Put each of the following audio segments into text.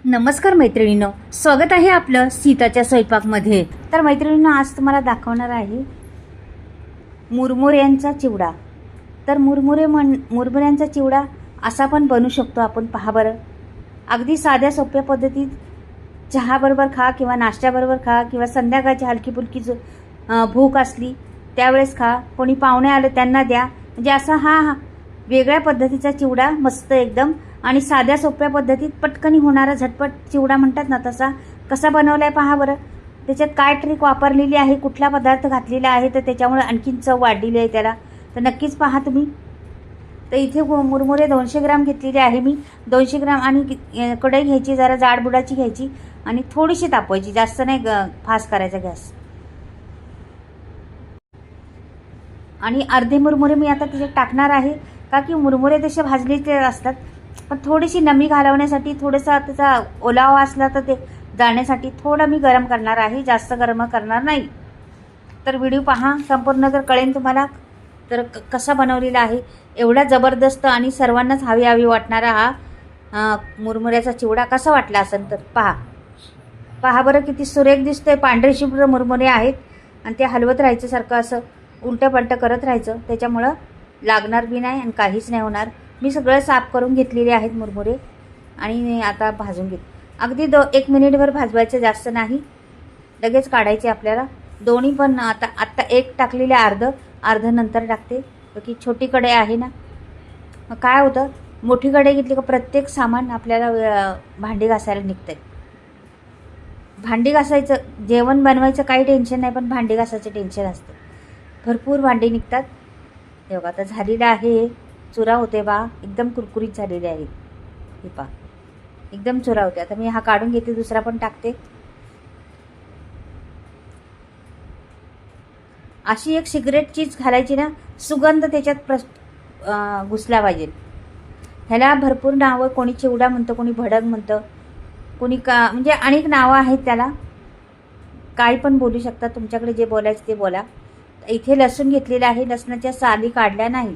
नमस्कार मैत्रिणींनो, स्वागत आहे आपलं सीताच्या स्वयंपाकमध्ये। तर मैत्रिणींनो, आज तुम्हाला दाखवणार आहे मुरमुऱ्यांचा चिवडा। तर मुरमुऱ्यांचा चिवडा असा पण बनवू शकतो आपण। पहा बरं, अगदी साध्या सोप्या पद्धतीत चहा बरोबर खा किंवा नाश्त्याबरोबर खा किंवा संध्याकाळची हलकी फुलकी भूक असली त्यावेळेस खा, कोणी पाहुणे आले त्यांना द्या। म्हणजे असा हा वेगळ्या पद्धतीचा चिवडा, मस्त एकदम आणि साध्या सोप्या पद्धतीत पटकनी होणारा झटपट चिवडा म्हणतात ना, तसा कसा बनवलाय पहा बरं। त्याच्यात काय ट्रिक वापरलेली आहे, कुठला पदार्थ घातलेला आहे, तर त्याच्यामुळे आणखीन चव वाढलेली आहे त्याला। तर नक्कीच पहा तुम्ही। तर इथे मुरमुरे 200 ग्राम घेतलेले आहे मी। 200 ग्राम आणि कढई घ्यायची, जरा जाड बुडाची घ्यायची आणि थोडीशी तापवायची, जास्त नाही फास्ट करायचा गॅस। आणि अर्धे मुरमुरे मी आता त्याच्यात टाकणार आहे, का की मुरमुरे तसे भाजलेले असतात, पण थोडीशी नमी घालवण्यासाठी, थोडासा त्याचा ओलावा असला तर ते जाण्यासाठी थोडं मी गरम करणार आहे, जास्त गरम करणार नाही। तर व्हिडिओ पहा संपूर्ण, तर कळेल तुम्हाला तर कसा बनवलेला आहे। एवढा जबरदस्त आणि सर्वांनाच हवी वाटणारा हा मुरमुऱ्याचा चिवडा कसा वाटला असेल तर पहा बरं, किती सुरेख दिसतोय। पांढरे शुभ्र मुरमुरे आहेत आणि ते हलवत राहायचं, सारखं असं उलटं पलटं करत राहायचं, त्याच्यामुळं लागणार बी नाही आणि काहीच नाही होणार। मी सगळं साफ करून घेतलेले आहेत मुरमुरे आणि आता भाजून घेत। अगदी 1 मिनिटभर भाजवायचं, जास्त नाही, लगेच काढायचे आपल्याला दोन्ही पण। आता एक टाकलेले, अर्ध नंतर टाकते, की छोटी कढई आहे ना। मग काय होतं, मोठी कढई घेतली का प्रत्येक सामान आपल्याला भांडी घासायला निघतंय। भांडी घासायचं, जेवण बनवायचं काही टेन्शन नाही, पण भांडी घासायचं टेन्शन असतं, भरपूर भांडी निघतात। हे बघा, आता झालेलं आहे, चुरा होते बा, एकदम कुरकुरीत झालेले आहे हे पहा, एकदम चुरा होते। आता मी हा काढून घेते, दुसरा पण टाकते। अशी एक सिक्रेट चीज घालायची ना, सुगंध त्याच्यात घुसला पाहिजे। ह्याला भरपूर नावं, कोणी चिवडा म्हणतं, कोणी भडंग म्हणतं, कोणी म्हणजे अनेक नावं आहेत त्याला, काही पण बोलू शकता, तुमच्याकडे जे बोलायचं ते बोला। इथे लसूण घेतलेला आहे, लसणाच्या साली काढल्या नाही,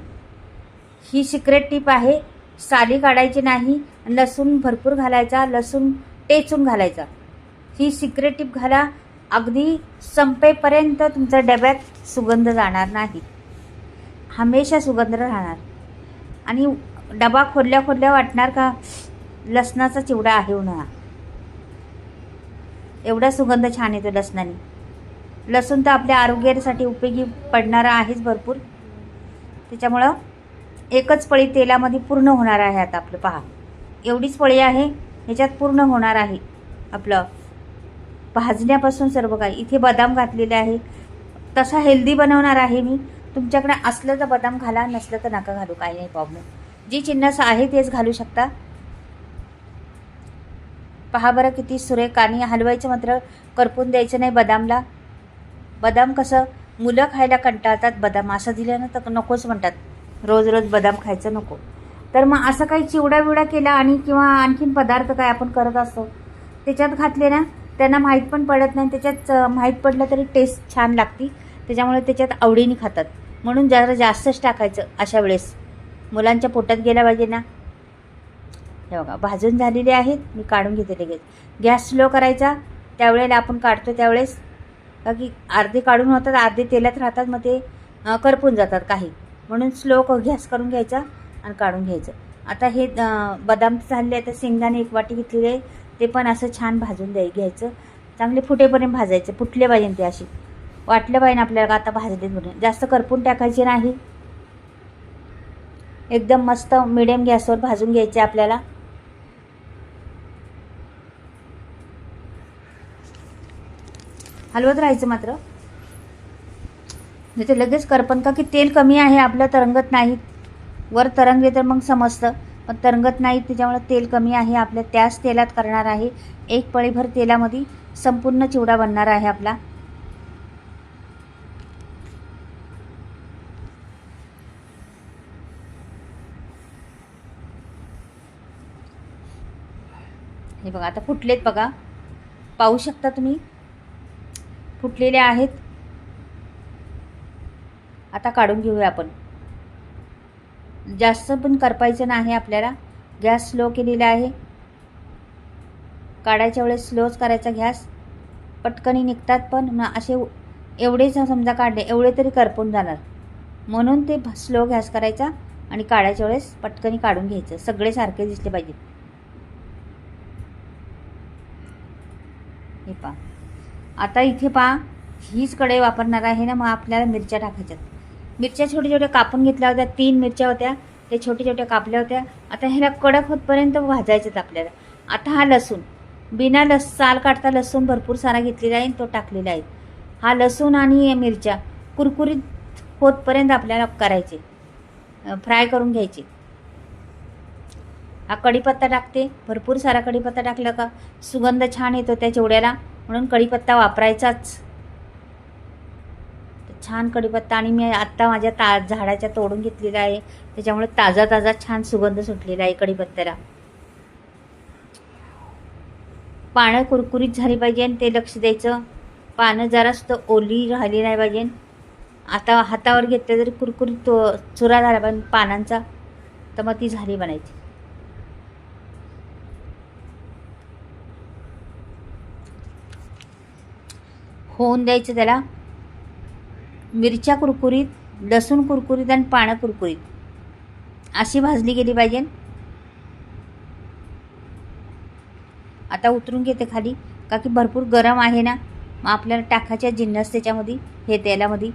ही सिक्रेट टिप आहे। साली काढायची नाही, लसूण भरपूर घालायचा, लसूण टेचून घालायचा, ही सिक्रेट टिप घाला। अगदी संपेपर्यंत तुमच्या डब्यात सुगंध जाणार नाही, हमेशा सुगंध राहणार आणि डबा खोलल्या वाटणार का लसणाचा चिवडा आहे उन्हाळा, एवढा सुगंध छान येतो लसणाने। लसूण तर आपल्या आरोग्यासाठी उपयोगी पडणारा आहेच भरपूर, त्याच्यामुळं एकच पळी तेलामध्ये पूर्ण होणार आहे। आता आपलं पहा, एवढीच पळी आहे, ह्याच्यात पूर्ण होणार आहे आपलं भाजण्यापासून सर्व काही। इथे बदाम घातलेले आहे, तसा हेल्दी बनवणार आहे मी। तुमच्याकडे असलं तर बदाम घाला, नसलं तर नका घालू, काही नाही प्रॉब्लेम, जी चिन्नस आहे तेच घालू शकता। पहा बरं किती सुरेख, आणि हलवायचं मात्र करपून द्यायचं नाही बदामला। बदाम कसं मुलं खायला कंटाळतात, बदाम असं दिलं ना तर नकोच म्हणतात, रोज रोज बदाम खायचं नको। तर मग असं काही चिवडा बिवडा केला आणि किंवा आणखीन पदार्थ काय आपण करत असतो त्याच्यात घातले ना, त्यांना माहीत पण पडत नाही, त्याच्यात माहीत पडलं तरी टेस्ट छान लागती, त्याच्यामुळे त्याच्यात आवडीने खातात। म्हणून जरा जास्तच टाकायचं अशा वेळेस, मुलांच्या पोटात गेला पाहिजे ना। हे बघा, भाजून झालेले आहेत, मी काढून घेते लगेच। गॅस स्लो करायचा त्यावेळेला आपण काढतो त्यावेळेस, का की अर्धे काढून होतात, अर्धे तेलात राहतात, मग ते करपून जातात काही, म्हणून स्लो गॅस करून घ्यायचा आणि काढून घ्यायचं। आता हे बदाम झाले, आता शेंगदाणे 1 वाटी घेतलेले आहे, ते पण असं छान भाजून घ्यायचं, चांगले फुटेपर्यंत भाजायचं, फुटले पाहिजे ते, अशी वाटलं पाहिजे आपल्याला आता भाजले म्हणून, जास्त करपून टाकायचे नाही, एकदम मस्त मिडियम गॅसवर भाजून घ्यायचे आपल्याला। हलवत राहायचं मात्र, नाही तर लगेच करपण, का की तेल कमी आहे आपलं, तरंगत नाही, वर तरंगले तर मग समजतं, पण तरंगत नाही, त्याच्यामुळे तेल कमी आहे आपल्या, त्याच तेलात करणार आहे। 1 पळीभर तेलामध्ये संपूर्ण चिवडा बनणार आहे आपला। हे बघा, आता फुटलेत बघा, पाहू शकता तुम्ही, फुटलेले आहेत। आता काढून घेऊया आपण, जास्त पण करपायचं नाही आपल्याला, गॅस स्लो केलेला आहे। काढायच्या वेळेस स्लोच करायचा गॅस, पटकनी निघतात. पण असे एवढे समजा काढले एवढे तरी करपून जाणार, म्हणून ते स्लो गॅस करायचा आणि काढायच्या वेळेस पटकनी काढून घ्यायचं. सगळे सारखे दिसले पाहिजेत. हे पहा, आता इथे पहा हीच कढई वापरणार आहे ना. मग आपल्याला मिरच्या टाकायच्यात. मिरच्या छोट्या छोट्या कापून घेतल्या होत्या, 3 मिरच्या होत्या, ते छोट्या छोट्या कापल्या होत्या. आता ह्याला कडक होतपर्यंत भाजायचं आपल्याला. आता हा लसूण, बिना साल काढता लसूण भरपूर सारा घेतलेला आहे, तो टाकलेला आहे. हा लसूण आणि मिरच्या कुरकुरीत होतपर्यंत आपल्याला करायचे, फ्राय करून घ्यायचे. हा कढीपत्ता टाकते. भरपूर सारा कढीपत्ता टाकला का सुगंध छान येतो त्या चिवड्याला, म्हणून कढीपत्ता वापरायचाच. छान कढीपत्ता, आणि मी आत्ता माझ्या झाडाच्या तोडून घेतलेला आहे, त्याच्यामुळे ताजा ताजा छान सुगंध सुटलेला आहे कढीपत्त्याला. पानं कुरकुरीत झाली पाहिजे ते लक्ष द्यायचं. पानं जरा सुद्धा ओली राहिली नाही पाहिजे. आता हातावर घेतले तरी कुरकुरीत चुरा झाला पाहिजे पानांचा, तर मग ती झाली बनायची. होऊन द्यायचं त्याला. मिरच्या कुरकुरीत, लसूण कुरकुरीत आणि पानं कुरकुरीत अशी भाजली गेली पाहिजे. आता उतरून घेते खाली, का की भरपूर गरम आहे ना. मग आपल्याला टाकायच्या जिन्नस त्याच्यामध्ये, हे तेलामध्ये.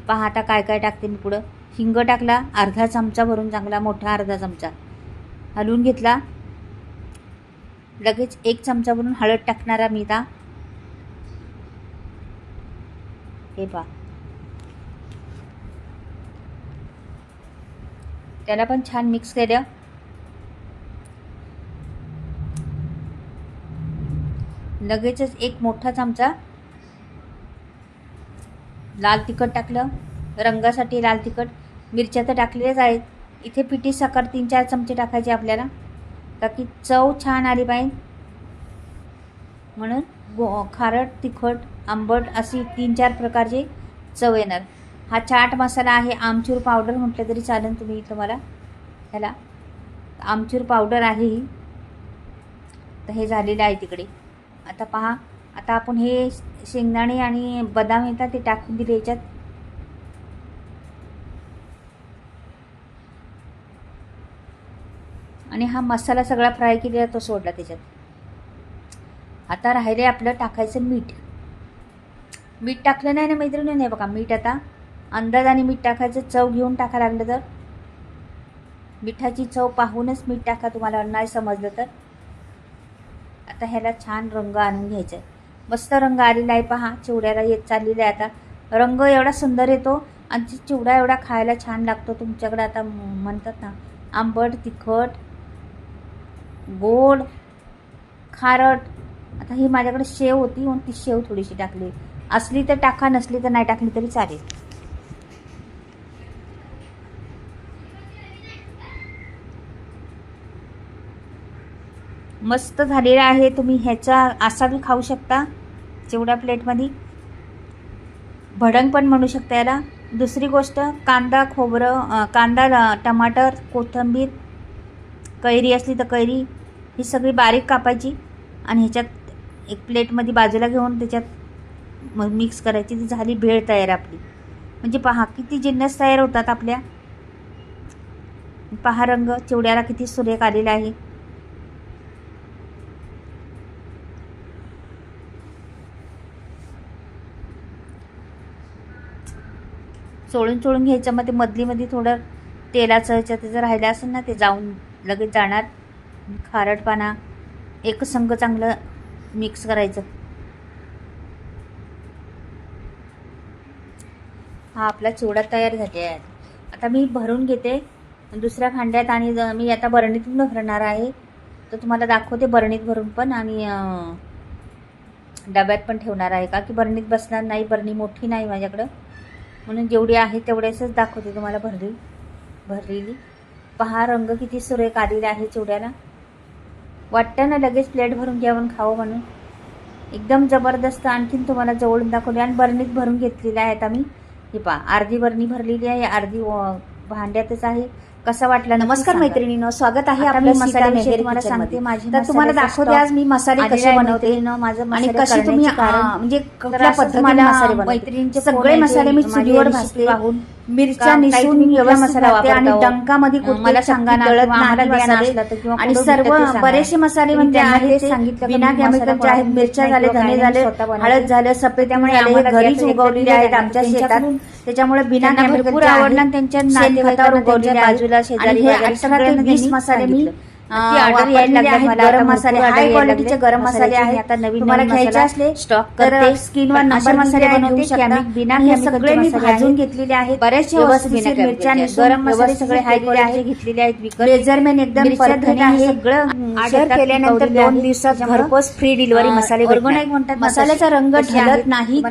पहा आता काय काय टाकते मी पुढं. हिंग टाकला अर्धा चमचा भरून, चांगला मोठा अर्धा चमचा हलवून घेतला. लगेच 1 चमचा भरून हळद टाकणारा मी आता. हे पहा, त्याला पण छान मिक्स केलं. लगेचच 1 मोठा चमचा लाल तिखट टाकलं, रंगासाठी लाल तिखट. मिरच्या तर टाकलेल्याच आहेत. इथे पिठी साखर 3-4 चमचे टाकायचे आपल्याला, का की चव छान आली पाहिजे. म्हणून खारट, तिखट, आंबट अशी 3-4 प्रकारचे चव येणार. हा चाट मसाला आहे, आमचूर पावडर म्हटलं तरी चालेल तुम्ही. तुम्हाला ह्याला आमचूर पावडर आहे ही. तर हे झालेलं आहे तिकडे. आता पहा, आता आपण हे शेंगदाणे आणि बदाम येतात ते टाकून दिले याच्यात. आणि हा मसाला सगळा फ्राय केलेला तो सोडला त्याच्यात. आता राहिले आपलं टाकायचं मीठ. मीठ टाकलं नाही ना मैत्रिणी, नाही बघा मीठ आता अंदाजाने मीठ टाकायचं. चव घेऊन टाका लागलं तर, मिठाची चव पाहूनच मीठ टाका तुम्हाला नाही समजलं तर. आता ह्याला छान रंग आणून घ्यायचा आहे. मस्त रंग आलेला आहे पहा, चिवड्याला येत चाललेला आहे आता. रंग एवढा सुंदर येतो आणि चिवडा एवढा खायला छान लागतो. तुमच्याकडे आता म्हणतात ना आंबट, तिखट, गोड, खारट. आता ही माझ्याकडे शेव होती म्हणून ती शेव थोडीशी टाकली. असली तर टाका, नसली तर नाही टाकली तरी चालेल. मस्त झालेला आहे. तुम्ही ह्याचा असा बी खाऊ शकता चिवडा प्लेटमध्ये. भडंग पण म्हणू शकता याला. दुसरी गोष्ट, कांदा, खोबरं, कांदा, टमाटर, कोथिंबीर, कैरी असली तर कैरी ही सगळी बारीक कापायची आणि ह्याच्यात एक प्लेटमध्ये बाजूला घेऊन त्याच्यात मग मिक्स करायची. ती झाली भेळ तयार आपली. म्हणजे पहा किती जिन्नस तयार होतात आपल्या. पहा रंग चिवड्याला किती सुरेख आलेला आहे. चोळून चोळून घ्यायचं. मग ते मधलीमध्ये थोडं तेलाचं त्याचं राहिलं असेल ना ते जाऊन लगेच जाणार. खारटपणा एकसंग चांगलं मिक्स करायचं. हा आपला चिवडा तयार झाला आहे. आता मी भरून घेते दुसऱ्या भांड्यात आणि मी आता बरणीतून भरणार आहे. तर तुम्हाला दाखवते बरणीत भरून पण आणि डब्यात पण ठेवणार आहे. का की बरणीत बसणार नाही, बरणी मोठी नाही माझ्याकडं, म्हणून जेवढी आहे तेवढेच दाखवते तुम्हाला भरलेली. पहा रंग किती सुरेख आलेला आहे चिवड्याला. वाटतं ना लगेच प्लेट भरून घ्यावं खावं म्हणून. एकदम जबरदस्त. आणखीन तुम्हाला जवळून दाखवले आणि बरणीत भरून घेतलेल्या आहेत आम्ही. हे पहा अर्धी बरणी भरलेली आहे, अर्धी भांड्यातच आहे. कसा वाटला. नमस्कार मैत्रिणींनो, स्वागत आहे आपल्या मसाल्याविषयी तुम्हाला सांगते माझी. तर तुम्हाला दाखवते आज मी मसाले कसे बनवते आणि कसे तुम्ही म्हणजे कुठल्या पद्धतीने मसाले बनवते. मैत्रिणींचे सगळे मसाले मी चुलीवर भाजते, मिरच्या निसून मसाला वापरते आणि डंकामध्ये मला सांगा ना आणि सर्व बरेचसे मसाले म्हणजे आहेत बिना केमिकलचे आहेत. मिरच्या झाले, धने झाले, हळद झालं, सफेद त्यामुळे घरीच उगवलेले आहेत आमच्या शेतात. त्याच्यामुळे बिना केमिकल आवडला त्यांच्या नातेवाईकावर उगवलेले बाजूला शेजारी 18 ते 20 मसाले मी ऑर्डर यायला लागले. गरम मसाले, हाय क्वालिटीचे गरम मसाले आहेत. आता नवीन तुम्हाला घ्यायचे असले स्टॉक तर स्क्रीनवर नंबर मसाले बनवू शकता. बिना सगळे मी भाजून घेतलेले आहेत. बरेचसे वस्तू मिरच्या गरम मसाले सगळे हाय क्वालिटीचे घेतलेले आहेत विकत. मेजरमेंट एकदम परफेक्ट आहे. सगळं ऑर्डर केल्यानंतर 2 दिवसात घरपोच फ्री डिलिव्हरी मसाले ऑर्गॅनिक म्हणतात. मसाल्याचा रंग ढळत नाही,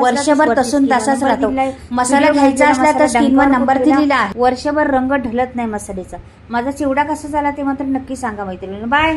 वर्षभर तसून तसाच राहतो. मसाला घ्यायचा असला तर स्क्रीनवर नंबर दिलेला आहे. वर्षभर रंग ढळत नाही मसाल्याचा. माझा चिवडा कसा झाला ते मात्र नक्की सांगा मैत्रिणींनो. बाय.